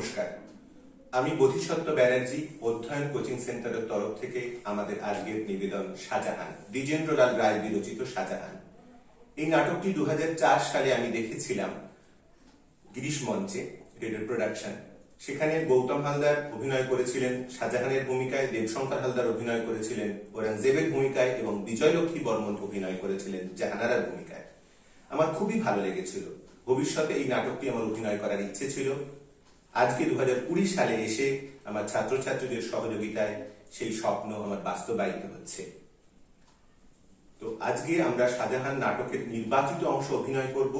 নমস্কার, আমি বোধিসত্ত্ব ব্যানার্জি অধ্যয়ন কোচিং সেন্টারের তরফ থেকে আমাদের আজকের নিবেদন শাহজাহান, দ্বিজেন্দ্রলাল রায় বিরচিত শাহজাহান। এই নাটকটি 2004 সালে আমি দেখেছিলাম গিরিশ মঞ্চে, রেডিও প্রোডাকশন। সেখানে গৌতম হালদার অভিনয় করেছিলেন শাহজাহানের ভূমিকায়, দেবশঙ্কর হালদার অভিনয় করেছিলেন ঔরঙ্গজেবের ভূমিকায় এবং বিজয়লক্ষ্মী বর্মন অভিনয় করেছিলেন জাহানারার ভূমিকায়। আমার খুবই ভালো লেগেছিল। ভবিষ্যতে এই নাটকটি আমার অভিনয় করার ইচ্ছে ছিল। আজকে 2020 সালে এসে আমার ছাত্রছাত্রীদের সহযোগিতায় সেই স্বপ্ন আমার বাস্তবায়িত হচ্ছে। তো আজকে আমরা শাহজাহান নাটকের নির্বাচিত অংশ অভিনয় করব।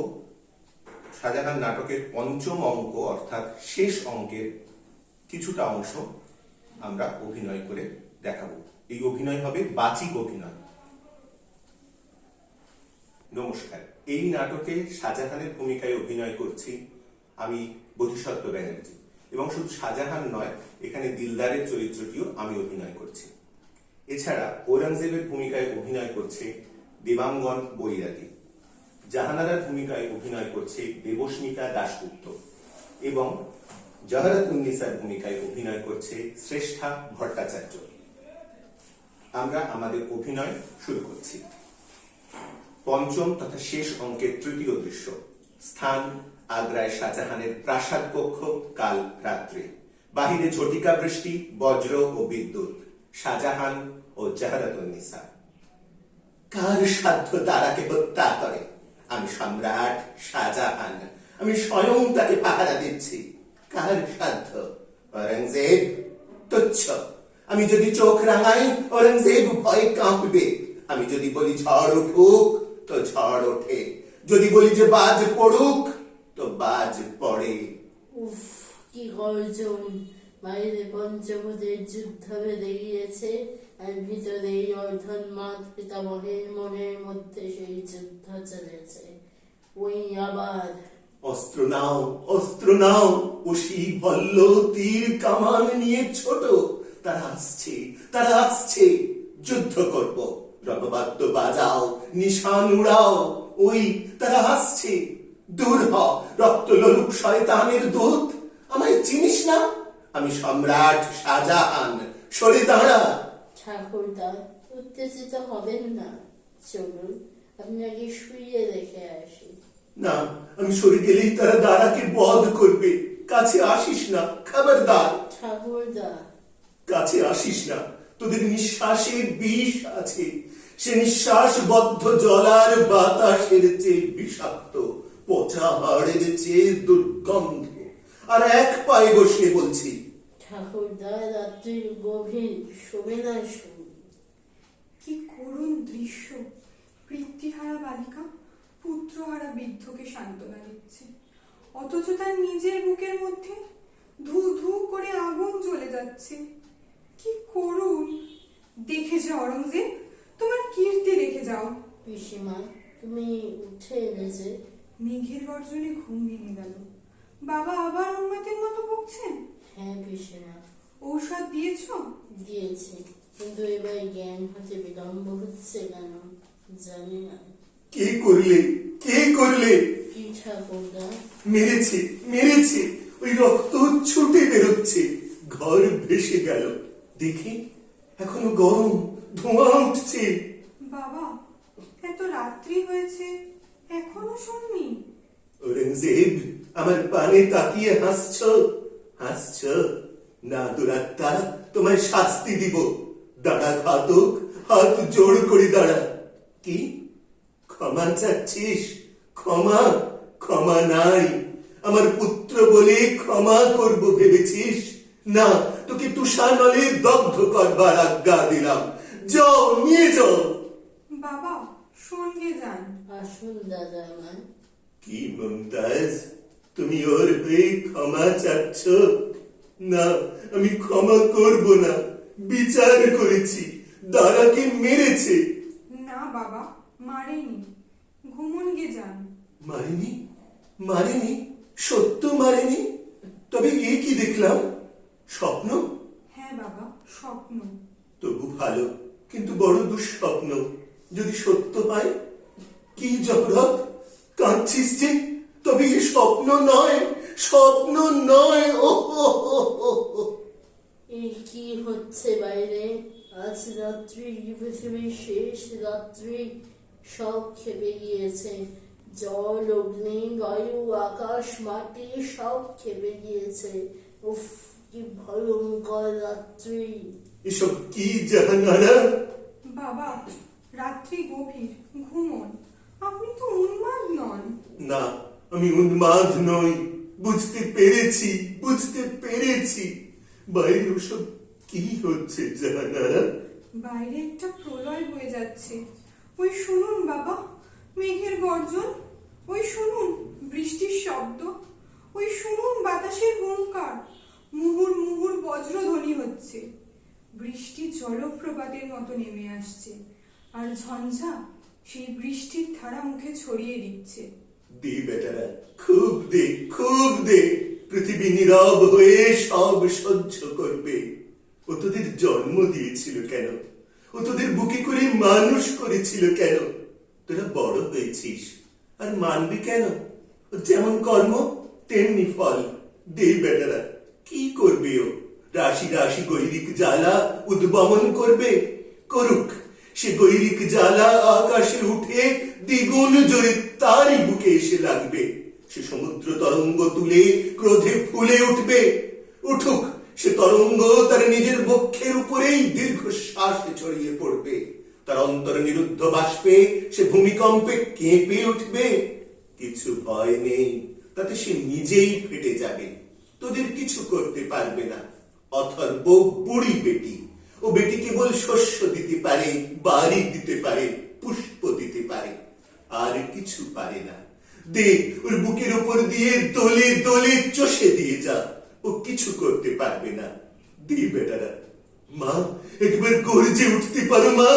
শাহজাহান নাটকের পঞ্চম অঙ্ক অর্থাৎ শেষ অঙ্কের কিছুটা অংশ আমরা অভিনয় করে দেখাবো। এই অভিনয় হবে বাচিক অভিনয়। নমস্কার, এই নাটকে শাহজাহানের ভূমিকায় অভিনয় করছি আমি বোধিসত্ত্ব ব্যানার্জি, এবং শুধু শাহজাহান নয়, এখানে দিলদারের চরিত্রটিও আমি অভিনয় করছি। এছাড়া ঔরঙ্গজেবের ভূমিকায় অভিনয় করছে দেবাঙ্গন বৈরাগী, জাহানারার ভূমিকায় অভিনয় করছে দেবস্মিতা দাশগুপ্ত এবং জহরত-উন-নিসার ভূমিকায় অভিনয় করছে শ্রেষ্ঠা ভট্টাচার্য। আমরা আমাদের অভিনয় শুরু করছি। পঞ্চম তথা শেষ অঙ্কের তৃতীয় দৃশ্য। স্থান আগ্রায় শাহজাহানের প্রাসাদ কক্ষ। কাল রাত্রে। বাহিরে ঝটিকা বৃষ্টি, বজ্র ও বিদ্যুৎ। শাহজাহান ও জহরত-উন-নিসা। কার সাধ্য দারাকে হত্যা করে? আমি সম্রাট শাহজাহান, আমি স্বয়ং তাকে পাহারা দিচ্ছি। কার সাধ্য? ঔরঙ্গজেব তুচ্ছ। আমি যদি চোখ রাঙাই, ঔরঙ্গজেব ভয়ে কাঁপবে। আমি যদি বলি ঝড় উঠুক, তো ঝড় ওঠে। যদি বলি যে বাজ পড়ুক, তো বাজ পড়ে। উফ, কি গর্জন! বাইরে পঞ্চভূতের যুদ্ধ বেঁধে গিয়েছে, আর ভিতরে এই অর্ধন্মাদ পিতামহের মনের মধ্যে সেই যুদ্ধ চলেছে। ওই আবার অস্ত্র নাও, অস্ত্র নাও, অসি ভল্ল তীর কামান নিয়ে ছোট। তারা আসছে, তারা আসছে, যুদ্ধ করব। রববাদ্য বাজাও, নিশান উড়াও। ওই তারা আসছে। দূর হ রক্ত লোলুপ শয়তানের দূত। আমায় চিনিস না? আমি সম্রাট শাহজাহান, সরে দাঁড়া। ঠাকুরদা, উত্তেজিত হবেন না। চলুন, আপনাকে শুইয়ে রেখে আসি। না, আমি সরে গেলেই তারা দাঁড়াকে বধ করবে। কাছে আসিস না, খবরদার। ঠাকুরদা, কাছে আসিস না, তোদের নিঃশ্বাসে বিষ আছে। সে নিঃশ্বাস বদ্ধ জলার বাতাসের চেয়ে বিষাক্ত, পচা হাড়ের চেয়ে দুর্গন্ধ। আর এক পায়ে বসে বলছি, ঠাকুরদা, রাত্রির গভীর, শোবে না শুন। কি করুণ দৃশ্য! পিতৃহারা বালিকা পুত্রহারা বৃদ্ধকে সান্ত্বনা দিচ্ছে, অথচ তার নিজের বুকের মধ্যে ধু ধু করে আগুন জ্বলে যাচ্ছে। কি করুণ! দেখে যাও ঔরঙ্গজেব, তোমার কীর্তি রেখে যাও। পিসিমা, তুমি উঠে এলে যে? মেঘের গর্জনে ঘুম ভেঙে গেল। বাবা আবার উন্মাদের মতো বকছেন। হ্যাঁ পিসিমা, ঔষধ দিয়েছ? দিয়েছি, কিন্তু এবার জ্ঞান হতে বিলম্ব হচ্ছে কেন জানি না। কে করলে, কে করলে? কি ঠাকুরদা? মেরেছে, মেরেছে। ওই রক্ত ছুটে বেরোচ্ছে, ঘর ভেসে গেল। দেখি এখনো গরম, ধোঁয়া উঠছে। বাবা, এত রাত্রি হয়েছে, এখনো শোননি? ঔরঙ্গজেব, আমার পানে তাকিয়ে হাসছ, হাসছ? না দুরাত্মা, তোমায় শাস্তি দিব। দাঁড়া ঘাতক, হাত জোড় করে দাঁড়া। কি ক্ষমা চাচ্ছিস? ক্ষমা? ক্ষমা নাই। আমার পুত্র বলে ক্ষমা করব ভেবেছিস? না, তোকে তুষানলে দগ্ধ করবার আজ্ঞা দিলাম। যাও, নিয়ে যাও। বাবা, সঙ্গে যান। আসুন দাদা আমার। কি মুমতাজ, তুমি ওর হয়ে ক্ষমা চাচ্ছ? না, আমি ক্ষমা করব না। বিচার করেছি, দাদাকে মেরেছে। না বাবা, মারেনি। ঘুমনগে যান। মারেনি? মারেনি? সত্য মারেনি? তবে এ কি দেখলাম? স্বপ্ন? হ্যাঁ বাবা, স্বপ্ন। তবু ভালো, কিন্তু বড় দুঃস্বপ্ন। যদি সত্য হয়? কি জগরত, কাঁদছিস যে? তবে এ স্বপ্ন নয়, স্বপ্ন নয়। ও কি হচ্ছে বাইরে? আজ রাত্রি পৃথিবীর শেষ রাত্রি, সব খেপে গিয়েছে। জল, অগ্নি, বায়ু, আকাশ, মাটি সব খেপে গিয়েছে। উফ, কি ভয়ঙ্কর রাত্রি! এসব কি জাহানারা? বাবা, রাত্রি গভীর, ঘুমন। আপনি তো উন্মাদ নন। না, আমি উন্মাদ নই। বুঝতে পেরেছি, বুঝতে পেরেছি। বাইরে ওসব কি হচ্ছে জাহানারা? বাইরে একটা প্রলয় বয়ে যাচ্ছে। ওই শুনুন বাবা, মেঘের গর্জন। ওই শুনুন বৃষ্টির শব্দ। ওই শুনুন বাতাসের হুঙ্কার। মুহুর মুহুর বজ্রধ্বনি হচ্ছে। বৃষ্টি জলপ্রপাতের মতো নেমে আসছে, আর ঝঞ্ঝা সেই বৃষ্টির ধারা মুখে ছড়িয়ে দিচ্ছে। দে বেটারা, খুব দে, খুব দে। পৃথিবী নীরব হয়ে সব সহ্য করবে। ও তোদের জন্ম দিয়েছিল কেন? ও তোদের বুকে করে মানুষ করেছিল কেন? তোরা বড় হয়েছিস, আর মানবি কেন? ওর যেমন কর্ম তেমনি ফল। দে বেটারা, কি করবে ও? রাশি রাশি গৈরিক জ্বালা উদ্বমন করবে? করুক। সে গৈরিক জ্বালা আকাশে উঠে দ্বিগুণ জোরে তারই বুকে এসে লাগবে। সে সমুদ্র তরঙ্গ তুলে ক্রোধে ফুলে উঠবে। উঠুক। সে তরঙ্গ তার নিজের বক্ষের উপরেই দীর্ঘশ্বাসে ছড়িয়ে পড়বে। তার অন্তর নিরুদ্ধ বাষ্পে সে ভূমিকম্পে কেঁপে উঠবে। কিছু ভয় নেই, তাতে সে নিজেই ফেটে যাবে। তোদের কিছু করতে পারবে না। অথর্ব বুড়ি বেটি। ও বেটি কেবল শস্য দিতে পারে, বাড়ি দিতে পারে, পুষ্প দিতে পারে, আর কিছু পারে না। দে, ওর বুকের উপর দিয়ে দলে দলে চষে দিয়ে যা। ও কিছু করতে পারবে না। দে বেটারা। মা, একবার গর্জে উঠতে পারো মা।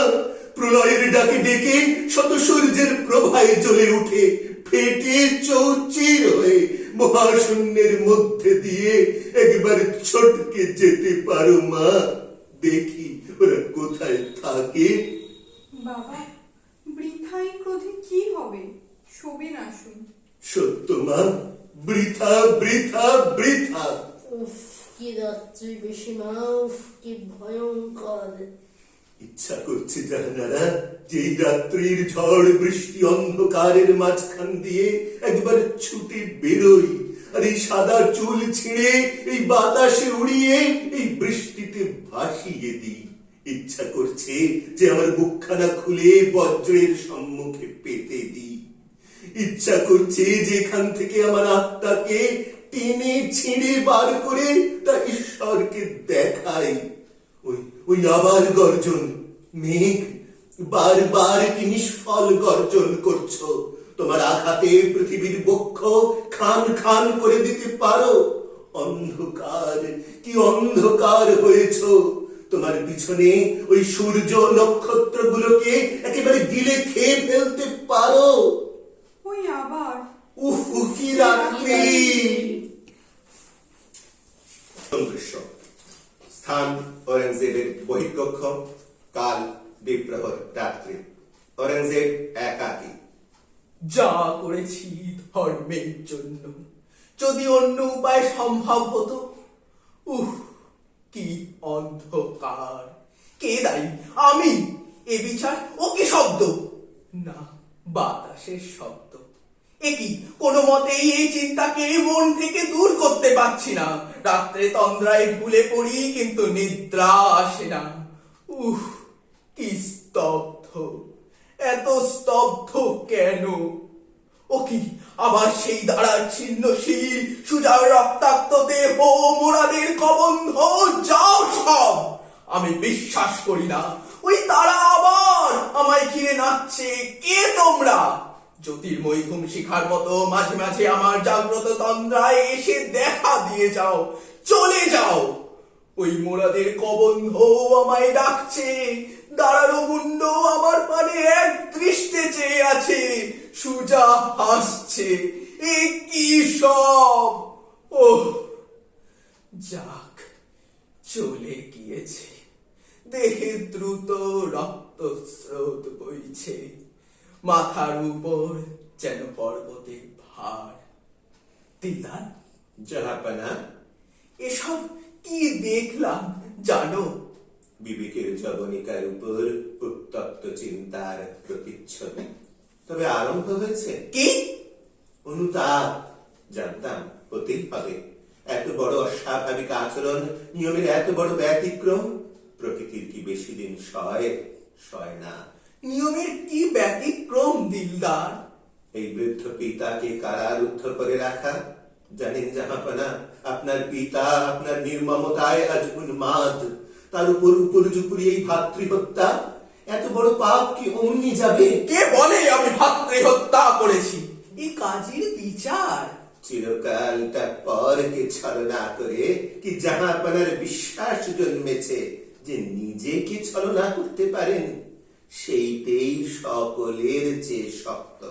প্রলয়ের ডাকে ডেকে শত সূর্যের প্রভায় জ্বলে উঠে ফেটে চৌচির হয়ে মহাশূন্যের মধ্যে দিয়ে একবার ছটকে যেতে পারো মা। দেখি ওরা কোথায় থাকে। বাবা, বৃথাই ক্রোধে কি হবে? শোবেন আসুন। সত্য মা, বৃথা বৃথা বৃথা। উফ, কি রাত্রি পিসিমা! উফ, কি ভয়ঙ্কর! ইচ্ছা করছে জাহানারা, যে রাত্রির ঝড় বৃষ্টি অন্ধকারের মাঝখান দিয়ে একবার ছুটে বেরোই, আর এই সাদা চুল ছিঁড়ে এই বাতাসে উড়িয়ে এই বৃষ্টিতে ভাসিয়ে দিই। ইচ্ছা করছে যে আমার বুকখানা খুলে বজ্রের সম্মুখে পেতে দিই। ইচ্ছা করছে যে এখান থেকে আমার আত্মাকে টেনে ছিঁড়ে বার করে তা ঈশ্বরকে দেখাই। ওই আবার গর্জন। মেঘ, বারবার কি নিষ্ফল গর্জন করছো? তোমার আঘাতে পৃথিবীর বক্ষ খান খান করে দিতে পারো? অন্ধকার, কি অন্ধকার হয়েছ! তোমার পিছনে ওই সূর্য নক্ষত্রগুলোকে একেবারে গিলে খেয়ে ফেলতে পারো? ওই আবার। উফ, কি রাত্রি! দৃশ্য। স্থান অরেঞ্জেবের বহিঃকক্ষ। কাল বিপ্রহর রাত্রি। অরেঞ্জেব একাকী। যা করেছি ধর্মের জন্য, যদি অন্য উপায় সম্ভব হতো। উহ, কি অন্ধকার! কে দায়ী? আমি? এ বিচার ও কি শব্দ? না, বাতাসের শব্দ। এ কি? কোনো মতেই এই চিন্তাকে মন থেকে দূর করতে পারছি না। রাত্রে তন্দ্রায় ভুলে পড়ি, কিন্তু নিদ্রা আসে না। উহ, কি স্তব্ধ! এত স্তব্ধ কেন? ও কি আবার সেই দাঁড়ার ছিন্ন শির, সুজার রক্তাক্ত দেহ, মোরাদের কবন্ধ? যাও সব! আমি বিশ্বাস করি না। ওই তারা আবার আমায় ঘিরে নাচছে। কে তোমরা? জ্যোতির্ময় ঘুম শিখার মতো মাঝে মাঝে আমার জাগ্রত তন্দ্রায় এসে দেখা দিয়ে যাও। চলে যাও। ওই মোরাদের কবন্ধ আমায় ডাকছে। দাঁড়ানো মুন্ড আমার পানে এক দৃষ্টে চেয়ে আছে। সুজা হাসছে। এ কি সব? ওহ, যাক, চলে গিয়েছে। দেহে দ্রুত রক্তস্রোত বইছে। মাথার উপর যেন পর্বতের ভার। দিদার, জাহাপানা, এসব কি দেখলাম? জানো, বিবেকের জবনিকার উপর উত্তপ্ত চিন্তার প্রতিচ্ছবি। তবে আরম্ভ হয়েছে কি? অনুতাপ। জানতাম হতেই হবে। এত বড় অস্বাভাবিক আচরণ, নিয়মের এত বড় ব্যতিক্রম, প্রকৃতির কি বেশি দিন সয় না। নিয়মের কি ব্যতিক্রম দিলদার? এই বৃদ্ধ পিতাকে কারারুদ্ধ করে রাখা। জানেন জাহাপনা, আপনার পিতা আপনার নির্মমতায় আজ উন্মাদ। তার উপর উপর্যুপুরি এই ভাতৃহত্যা। এত বড় পাপ কি অমনি যাবে? কে বলে আমি ভাতৃ হত্যা করেছি? এই কাজের বিচার চিরকালটা পরকে ছলনা করে কি জাহাপনার বিশ্বাস জন্মেছে যে নিজেকে ছলনা করতে পারেন? সেইটাই সকলের চেয়ে শক্ত।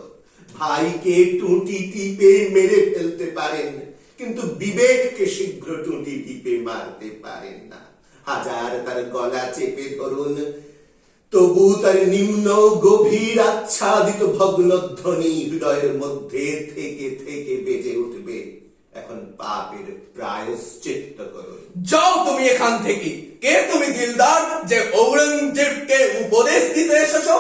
ভাইকে টুটি টিপে মেরে ফেলতে পারেন, কিন্তু বিবেককে শীঘ্র টুটি টিপে মারতে পারেন না। হাজার তার গলা চেপে ধরুন, তবু তার নিম্ন গভীর আচ্ছাদিত ভগ্নধ্বনি হৃদয়ের মধ্যে থেকে থেকে বেজে উঠবে। এখন পাপের প্রায়শ্চিত্ত করুন। যাও তুমি এখান থেকে। কে তুমি দিলদার যে ঔরঙ্গজেবকে উপদেশ দিতে এসেছো?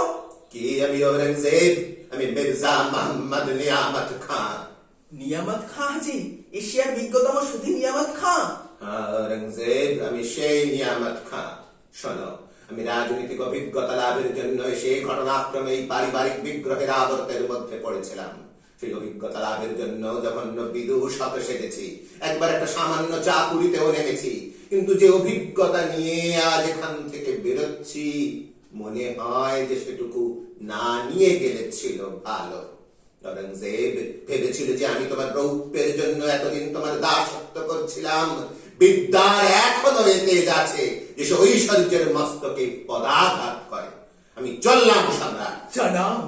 কি আমি ঔরঙ্গজেব? আমি মির্জা মোহাম্মদ নিয়ামত খান। নিয়ামত খাঁ হাজি, এশিয়ার বিজ্ঞতম সুধী নিয়ামত খাঁ। হ্যাঁ ঔরঙ্গজেব, আমি সেই নিয়ামত খান। শোনো, আমি রাজনৈতিক অভিজ্ঞতা লাভের জন্য সেই ঘটনাক্রমে এই পারিবারিক বিগ্রহের আবর্তের মধ্যে পড়েছিলাম। সেই অভিজ্ঞতা লাভের জন্য যখন বিদুষত সেজেছি, একবার একটা সামান্য চাকুরিতেও নেমেছি, কিন্তু যে অভিজ্ঞতা নিয়ে আজ এখান থেকে বেরোচ্ছি, মনে হয় যে সেটুকু না নিয়ে গেলে ছিল ভালো। ঔরঙ্গজেব ভেবেছিল যে আমি তোমার রৌপ্যের জন্য এতদিন তোমার দাসত্ব করছিলাম। বিদ্যার এখনো এতে আছে যে সে ঐশ্বর্যের মস্তকে পদাঘাত করে। আমি চললাম সম্রাট। জানাব,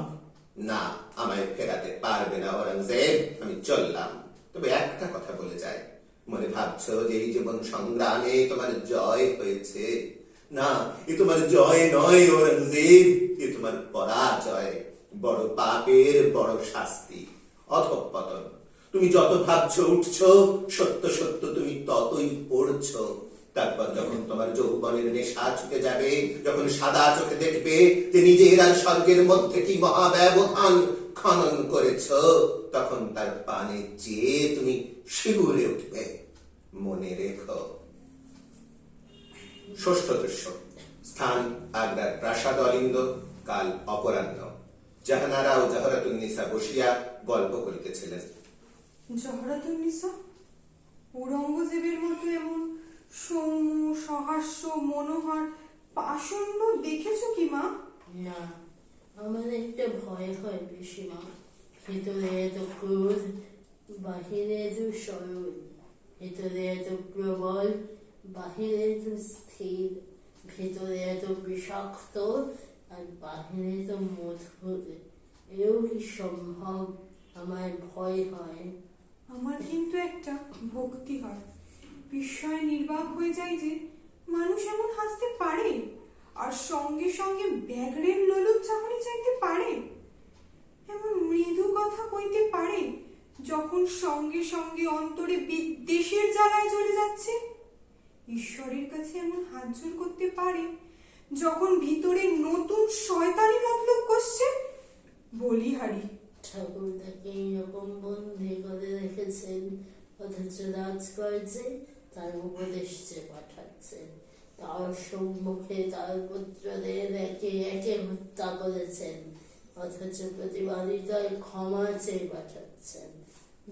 না, আমায় ফেরাতে পারবে না ঔরঙ্গজেব। আমি চললাম। তবে একটা কথা বলে যাই, মনে ভাবছো যে এই জীবন সংগ্রামে তোমার জয় হয়েছে? না, এ তোমার জয় নয় ঔরঙ্গজেব, এ তোমার পরাজয়। বড় পাপের বড় শাস্তি, অধঃপতন। তুমি যত ভাবছো উঠছো, সত্য সত্য তুমি ততই পড়ছো। তারপর যখন তোমার যৌবনের নেশা ছুটে যাবে, যখন সাদা চোখে দেখবে যে নিজের আর স্বর্গের মধ্যে কি মহাব্যবধান খনন করেছ, তখন তার পানে চেয়ে তুমি শিউরে উঠবে। মনে রেখো। ষষ্ঠ দৃশ্য। স্থান আগ্রার প্রাসাদ অলিন্দ। কাল অপরাহ্ন। জাহানারা ও জহরাতুন্নিসা বসিয়া গল্প করিতেছিলেন। জহরাতুন্নিসা, ঔরঙ্গজেবের মতো এমন সৌম্য সহাস্য মনোহর পাষণ্ড দেখেছো কি মা? না, আমার একটা ভয় হয় পিসিমা। ভিতরে এত ক্রোধ, বাহিরে এত সরল। ভিতরে এত প্রবল, বাহিরে এত স্থির। ভিতরে এত বিষাক্ত, আর বাহিরে এত মধুর। এও কি সম্ভব? আমার ভয় হয়। আমার কিন্তু একটা ভক্তি হয়। বিস্ময় নির্বাক হয়ে যায় যে মানুষ এমন হাসতে পারে, আর সঙ্গে সঙ্গে ব্যাঘ্রের লোলুপ চাহনি চাইতে পারে, এমন মৃদু কথা কইতে পারে যখন সঙ্গে সঙ্গে অন্তরে বিদ্বেষের জ্বালায় জ্বলে যাচ্ছে। ঈশ্বরের কাছে এমন হাত জোড় করতে পারে যখন ভিতরে নতুন শয়তানি মতলব কষছে। বলিহারি, ঠাকুরদাকে এইরকম বন্দি করে রেখেছেন, অথচ রাজকার্যে তার উপদেশ যে পাঠাচ্ছেন। তার সম্মুখে তার পুত্রদের একে একে হত্যা করেছেন, অথচ প্রতিবাদিতায় ক্ষমা চেয়ে পাঠাচ্ছেন।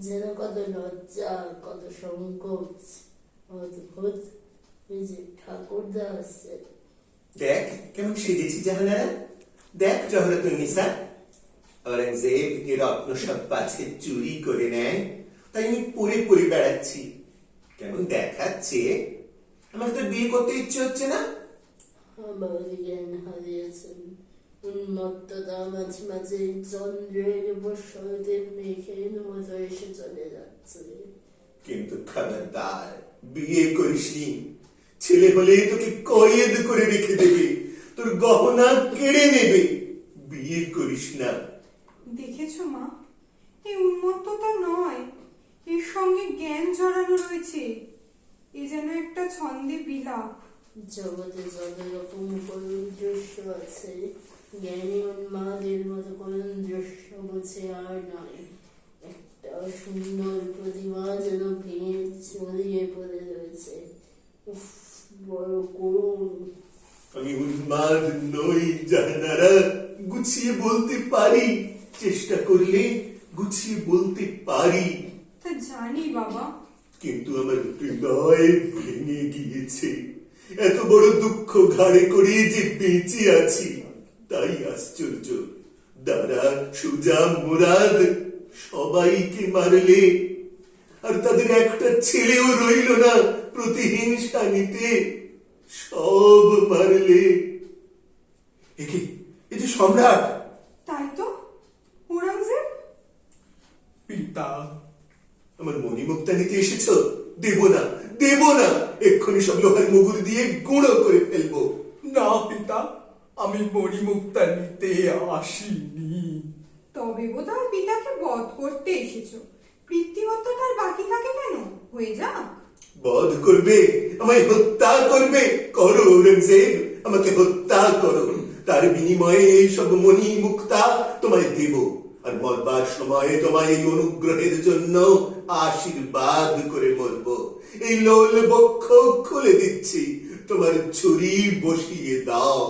যেন কত লজ্জা, কত সংকোচ। অদ্ভুত। এই যে ঠাকুরদা আসছেন। দেখ কেমন সেজেছি জাহানারা। দেখ জহরাতুন্নিসা, ঔরঙ্গজেব এ রত্ন সব পাছে চুরি করে নেয়, তাই আমি পরে পরে বেড়াচ্ছি। কেমন দেখাচ্ছে। আমার তো বিয়ে করতে ইচ্ছে হচ্ছে না। আমার জ্ঞান হারিয়েছেন। উন্মত্ততা মাঝে মাঝে চন্দ্রের বৎসরদের মেঘের মতো এসে চলে যাচ্ছে। কিন্তু খবরদার, বিয়ে করিসনি। ছেলে হলে তোকে কয়েদ করে রেখে দেবে, তোর গহনা কেড়ে নেবে। বিয়ে করিস না। দেখেছো মা, এই উন্মত্ততা নয়, এর সঙ্গে জ্ঞান জড়ানো রয়েছে। এ যেন একটা ছন্দে বিলাপ। জগতে যত রকম করুণ দৃশ্য আছে, জ্ঞানী উন্মাদের মতো করুণ দৃশ্য বুঝে আর নয়। একটা সুন্দর প্রতিমা যেন ভেঙে ছড়িয়ে পড়ে রয়েছে। উফ, বড় করুণ। আমি উন্মাদ নই জাহানারা, গুছিয়ে বলতে পারি, চেষ্টা করলে গুছিয়ে বলতে পারি, তা জানি বাবা। কিন্তু আমার হৃদয় ভেঙে গিয়েছে। এত বড় দুঃখ ঘাড়ে করে যে বেঁচে আছি তাই আশ্চর্য। দাদা, সুজা, মুরাদ সবাইকে মারলে, আর তাদের একটা ছেলেও রইল না প্রতিহিংসা নিতে, সব মারলে। এ যে সম্রাট। তাই তো, ঔরঙ্গজেব। পিতা, আমার মণিমুক্তা নিতে এসেছো? দেব না, দেব না, এক্ষুনি সব লোহার মুগুর দিয়ে গুঁড়ো করে ফেলবো। না পিতা, আমি মণিমুক্তা নিতে আসিনি। তবে বোধহয় পিতাকে বধ করতে এসেছো। পৃথ্বী হত্যাটার বাকি থাকে কেন? হয়ে যাক। বধ করবে, আমায় হত্যা করবে? করো ঔরঙ্গজেব, আমাকে হত্যা করো। তার বিনিময়ে এই সব মণি মুক্তা তোমায় দেব, আর মরবার সময়ে তোমায় এই অনুগ্রহের জন্য আশীর্বাদ করে মরব। এই লোল বক্ষ খুলে দিচ্ছি, তোমার ছুরি বসিয়ে দাও।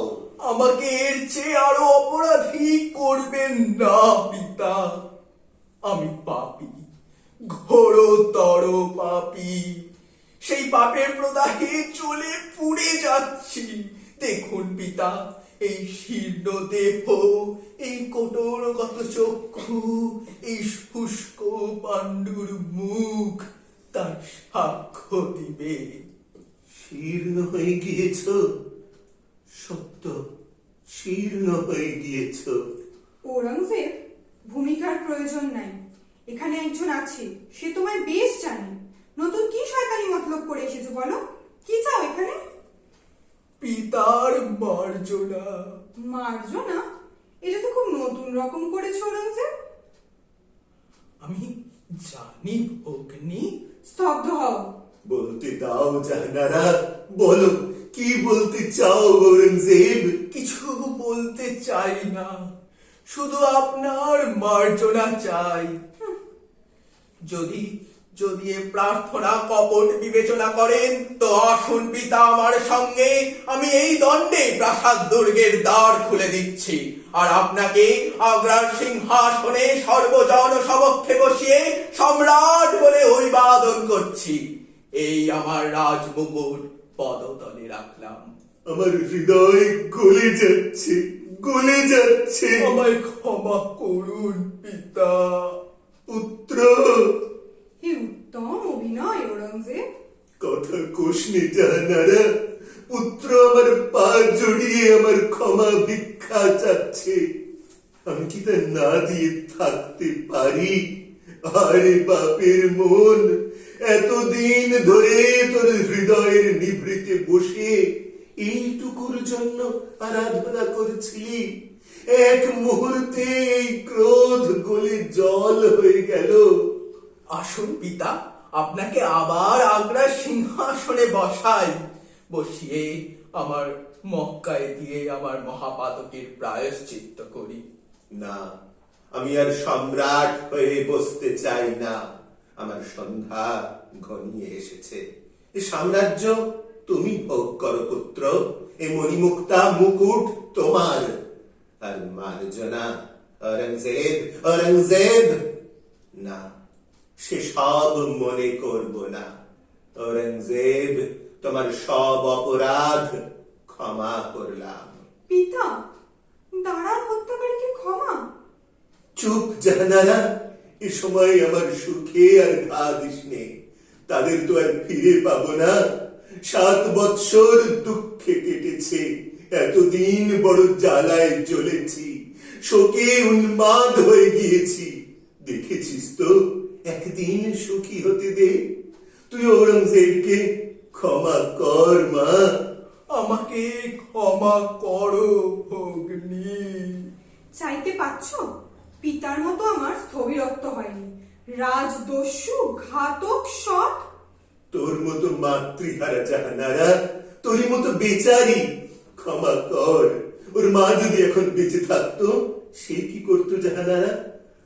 আমাকে এর চেয়ে আরো অপরাধী করবেন না পিতা। আমি পাপী, ঘোরতর পাপী। সেই পাপের প্রদাহে চলে পুড়ে যাচ্ছি। দেখুন পিতা, এই শীর্ণ দেহ, এই কোটরগত চক্ষু, এই শুষ্ক পাণ্ডুর মুখ তার সাক্ষ্য দিবে। শীর্ণ হয়ে গিয়েছ, সত্য শীর্ণ হয়ে গিয়েছ। ঔরঙ্গজেব, ভূমিকার প্রয়োজন নাই। এখানে একজন আছে, সে তোমায় বেশ জানে। নতুন কি শয়তানি মতলব করে এসেছো বলো? কি চাও এখানে? পিতার মার্জনা। মার্জনা? এটা তো খুব নতুন রকম করেছো ঔরঙ্গজেব। আমি জানি ভগ্নী। স্তব্ধ হও। বলতে দাও জাহানারা, বলো কি বলতে চাও ঔরঙ্গজেব? কিছু বলতে চাই না, শুধু আপনার মার্জনা চাই। যদি যদি এ প্রার্থনা কপট বিবেচনা করেন তো আসুন পিতা আমার সঙ্গে। আমি এই দণ্ডে প্রাসাদ দুর্গের দ্বার খুলে দিচ্ছি, আর আপনাকে আগ্রার সিংহাসনে সর্বজন সমক্ষে বসিয়ে সম্রাট বলে অভিবাদন করছি। এই আমার রাজমুকুট পদতলে রাখলাম। আমার হৃদয় গলে যাচ্ছে, গলে যাচ্ছে। আমায় ক্ষমা করুন পিতা। পুত্র, হে উত্তম অভিনয় ঔরঙ্গজেব। কথা কোষনি জাহানারা। পুত্র আমার পা জড়িয়ে আমার ক্ষমা ভিক্ষা চাচ্ছে, আমি কি তা না দিয়ে থাকতে পারি? আরে বাপের মন, এতদিন ধরে তোর হৃদয়ের নিভৃতে বসে এইটুকুর জন্য আরাধনা করছিলি, এক মুহূর্তে এই ক্রোধ গলে জল হয়ে গেল। আসুন পিতা, আপনাকে আবার আগ্রার সিংহাসনে বসাই। বসিয়ে আমার মক্কায় দিয়ে আমার মহাপাতকের প্রায়শ্চিত্ত করি। না, আমি আর সম্রাট হয়ে বসতে চাই না। আমার সন্ধ্যা ঘনিয়ে এসেছে। এই সাম্রাজ্য তুমি ভোগ করো পুত্র, এ মণিমুক্তা মুকুট তোমার। আর মার্জনা ঔরঙ্গজেব, ঔরঙ্গজেব না, সে সব মনে করব না। ঔরঙ্গজেব, তোমার সব অপরাধ ক্ষমা করলাম। পিতা, দাঁড়ান হত্যাকারীকে ক্ষমা? চুপ জাহানারা, এ সময় আমার সুখে আর ঘা দিস নে। তাদের তো আর ফিরে পাবো না। 7 বৎসর দুঃখে কেটেছে, এতদিন বড় জ্বালায় জ্বলেছি, শোকে উন্মাদ হয়ে গিয়েছি। দেখেছিস তো, একদিন সুখী হতে দে। তুই ঔরঙ্গজেবকে ক্ষমা কর মা। আমাকে ক্ষমা করো ভগ্নী। চাইতে পাচ্ছ? পিতার মতো আমার স্থবিরত্ব হয়নি। রাজদস্যু, ঘাতক, সৎ, তোর মতো মাতৃহারা জাহানারা, তোরই মতো বেচারি, ক্ষমা কর। ওর মা যদি এখন বেঁচে থাকতো, সে কি করতো জাহানারা?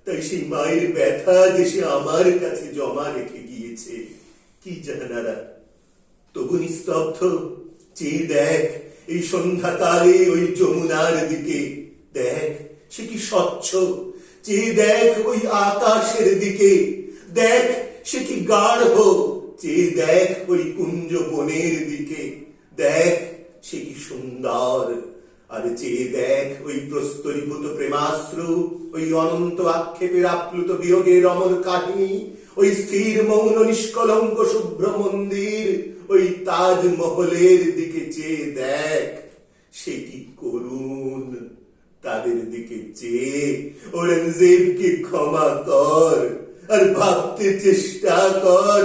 তাই সেই মায়ের ব্যথা যে সে আমার কাছে জমা রেখে গিয়েছে। কি জাহানারা, তবু নিস্তব্ধ? চেয়ে দেখ এই সন্ধ্যাকালে ওই যমুনার দিকে, দেখ সে কি স্বচ্ছ। চেয়ে দেখ ওই আকাশের দিকে, দেখ সে কি গাঢ়। চেয়ে দেখ ওই কুঞ্জ বনের দিকে, দেখ সে কি সুন্দর। আর চেয়ে দেখ ওই প্রস্তরীভূত প্রেমাশ্রু, ওই অনন্ত আক্ষেপের আপ্লুত বিয়োগের অমর কাহিনী, ওই স্থির মৌন নিষ্কলঙ্ক শুভ্র মন্দির, ওই তাজমহলের দিকে চেয়ে দেখ, সে কি করুণ। তাদের দিকে চেয়ে ঔরঙ্গজেবকে ক্ষমা কর, আর ভাবতে চেষ্টা কর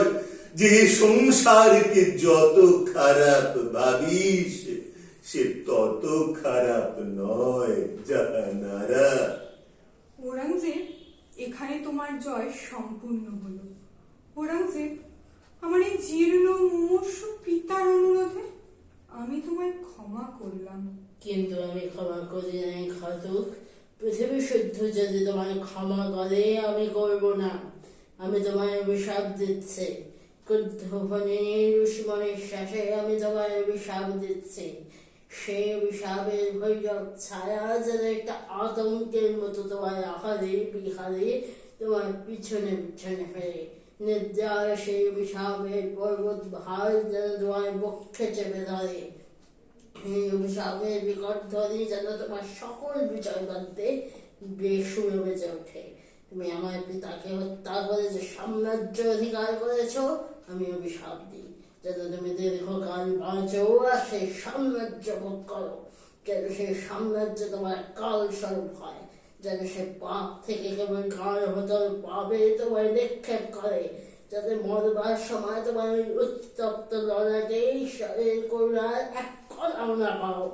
যে সংসারকে যত খারাপ ভাবিস, সে তত খারাপ নয় জাহানারা। ঔরঙ্গজেব, এখানে তোমার জয় সম্পূর্ণ হলো। ঔরঙ্গজেব, আমার এই জীর্ণ মুমূর্ষ পিতার অনুরোধে আমি তোমায় ক্ষমা করলাম। কিন্তু আমি ক্ষমা করি নাই ঘাতক। পৃথিবী শুদ্ধ যদি তোমায় ক্ষমা করে, আমি করব না। আমি তোমায় অভিশাপ দিচ্ছি, ক্রুদ্ধ ভনের ঋষিমণির শ্বাসে আমি তোমায় অভিশাপ দিচ্ছি। সেই অভিশাপের ভৈরব ছায়া যেন একটা আতঙ্কের মতো তোমার আহারে বিহারে তোমার পিছনে পিছনে ফেরে। নির্যার সেই অভিশাপের পর্বত ভার যেন তোমার বক্ষে চেপে ধরে। এই অভিশাপের বিকট ধ্বনি যেন তোমার সকল বিজয় বাদ্যে বেসুরে বেজে ওঠে। তুমি আমার পিতাকে হত্যা করে যে সাম্রাজ্য অধিকার করেছ, আমি অভিশাপ দিই যেন তুমি দীর্ঘকাল বাঁচো আর সেই সাম্রাজ্য ভোগ করো। যেন সেই সাম্রাজ্য তোমার কাল স্বরূপ হয়, যেন সে পাপ থেকে কেবল গাঢ় ভেতর পাবে তোমায় নিক্ষেপ করে, যাতে মরবার সময় তোমার ওই উত্তপ্ত লড়াকে ঈশ্বরের করুণার এক কণাও না পাও।